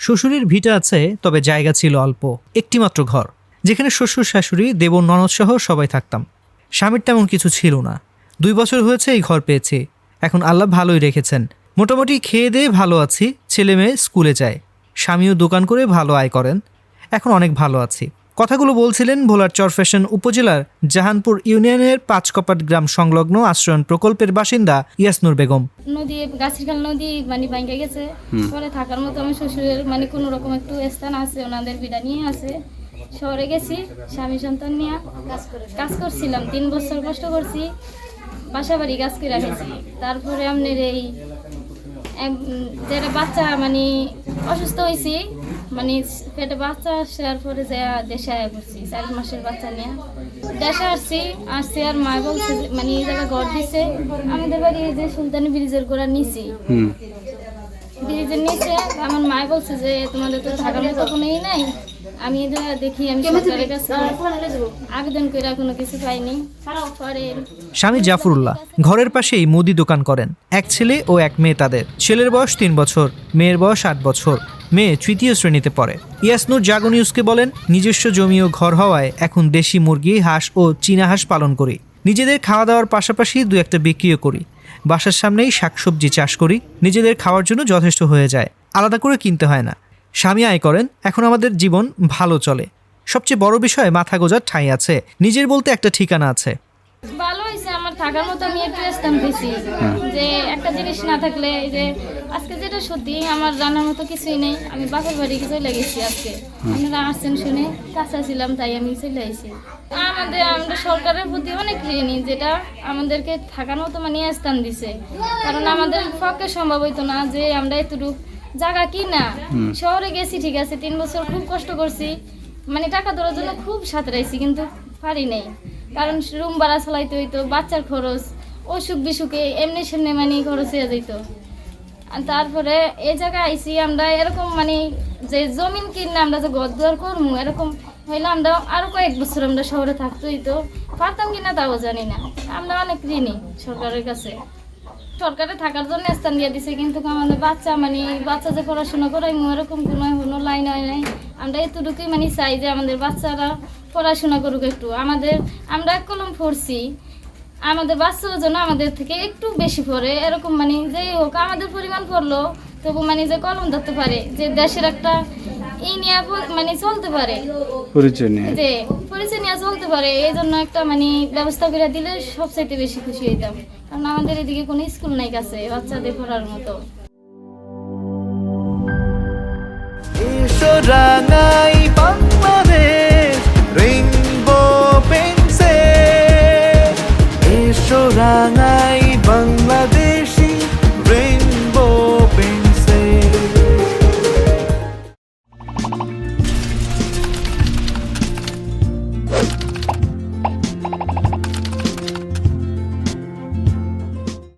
শ্বশুরের ভিটা আছে, তবে জায়গা ছিল অল্প, একটিমাত্র ঘর, যেখানে শ্বশুর শাশুড়ি, দেবর ননদ সহ সবাই থাকতাম। স্বামীর তেমন কিছু ছিল না। 2 বছর হয়েছে এই ঘর পেয়েছি। এখন আল্লাহ ভালোই রেখেছেন। মোটামুটি খেয়ে দিয়ে ভালো আছি। ছেলে মেয়ে স্কুলে যায়, স্বামীও দোকান করে ভালো আয় করেন। এখন অনেক ভালো আছি। কথাগুলো বলছিলেন ভোলার চরফ্যাশন উপজেলার জাহানপুর ইউনিয়নের 5 কপাট গ্রাম সংলগ্ন আশ্রয়ণ প্রকল্পের বাসিন্দা ইয়াসনুর বেগম। নদী, গাছিরখাল নদী মানে ভাঙ্গে গেছে। পরে থাকার মতো আমার শ্বশুরের মানে কোনো রকম একটু স্থান আছে, ওনাদের বিড়া নিয়ে আছে। শহরে গেছি স্বামী সন্তান নিয়ে কাজ করছিলাম, 3 বছর কষ্ট করছি, বাসা বাড়ি কাজ করে রেখেছি। তারপরে আপনার এই যেটা বাচ্চা মানে অসুস্থ হয়েছি, মানে পেটে বাচ্চা আসার পরে যে দেশে আয়া করছি 4 মাসের বাচ্চা নিয়ে দেশে আসছি। আর মা বলছে মানে এই জায়গায় ঘর দিছে আমাদের বাড়ি, যে সুলতানি ব্রিজের গোড়া নিচে, ব্রিজের নিচে। আমার মা বলছে যে তোমাদের তো থাকার মতো কোনোই নাই। আমি দেখি আমি সরকারের কাছে আবেদন করে কোনো কিছু পাইনি। স্বামী জাফরুল্লাহ ঘরের পাশেই মুদি দোকান করেন। 1 ছেলে ও 1 মেয়ে তাদের। ছেলের বয়স 3 বছর, মেয়ের বয়স 8 বছর। মেয়ে 3য় শ্রেণীতে পড়ে। ইয়াসনুর জাগো নিউজকে বলেন, নিজস্ব জমি ও ঘর হওয়ায় এখন দেশি মুরগি, হাঁস ও চীনা হাঁস পালন করি। নিজেদের খাওয়া দাওয়ার পাশাপাশি 2-1টা বিক্রিও করি। বাসার সামনেই শাকসবজি চাষ করি। নিজেদের খাওয়ার জন্য যথেষ্ট হয়ে যায়, আলাদা করে কিনতে হয় না। স্বামী আয় করেন। এখন আমাদের জীবন ভালো চলে। সবচেয়ে বড় বিষয় মাথা গোঁজার ঠাঁই আছে, নিজের বলতে একটা ঠিকানা আছে। ভালো হয়েছে আমার থাকার মতো, আমি একটু স্থান পেয়েছি। যে একটা জিনিস না থাকলে, যে আজকে যেটা সত্যি আমার জানার মতো কিছুই নেই। আমি বাপের বাড়ি চলে গেছি আজকে, আপনারা আসছেন শুনে কাছে ছিলাম তাই আমি চলে আসি। আমরা সরকারের প্রতি অনেক ঋণী, যেটা আমাদেরকে থাকার মতো মানে স্থান দিছে। কারণ আমাদের পক্ষে সম্ভব হইতো না যে আমরা এতটুকু জায়গা কিনা। শহরে গেছি ঠিক আছে, 3 বছর খুব কষ্ট করছি, মানে টাকা দেওয়ার জন্য খুব সাঁতরাইছি, কিন্তু পারি নাই। কারণ রুম ভাড়া চালাইতে হইতো, বাচ্চার খরচ, অসুখ বিসুখে এমনি সামনে মানে খরচ হয়ে যেত। আর তারপরে এই জায়গায় আইসি আমরা এরকম মানে যে জমিন কিনে আমরা যে ঘর দুয়ার করবো, এরকম হইলে আমরা আরো কয়েক বছর আমরা শহরে থাকতে হইতো, পারতাম কিনা তাও জানি না। আমরা অনেক ঋণী সরকারের কাছে। সরকারে থাকার জন্য স্থান দিয়ে দিছে, কিন্তু আমাদের বাচ্চা যে পড়াশোনা করাই এরকম কোনো লাইন হয় নাই। আমরা এতটুকুই মানে চাই যে আমাদের বাচ্চারা পড়াশোনা করুক একটু। আমরা 1 কলম পড়ছি, আমাদের বাচ্চারা যেন আমাদের থেকে একটু বেশি পড়ে, এরকম মানে যেই হোক আমাদের পরিমাণ পড়লো তবু মানে যে কলম ধরতে পারে, যে দেশের একটা নিয়ে মানে চলতে পারে, পরিচয় নিয়ে চলতে পারে। এই জন্য একটা মানে ব্যবস্থা করে দিলে সবচাইতে বেশি খুশি হইতাম। কারণ আমাদের এদিকে কোনো স্কুল নাই কাছে বাচ্চাদের পড়ার মতো। রাঙাই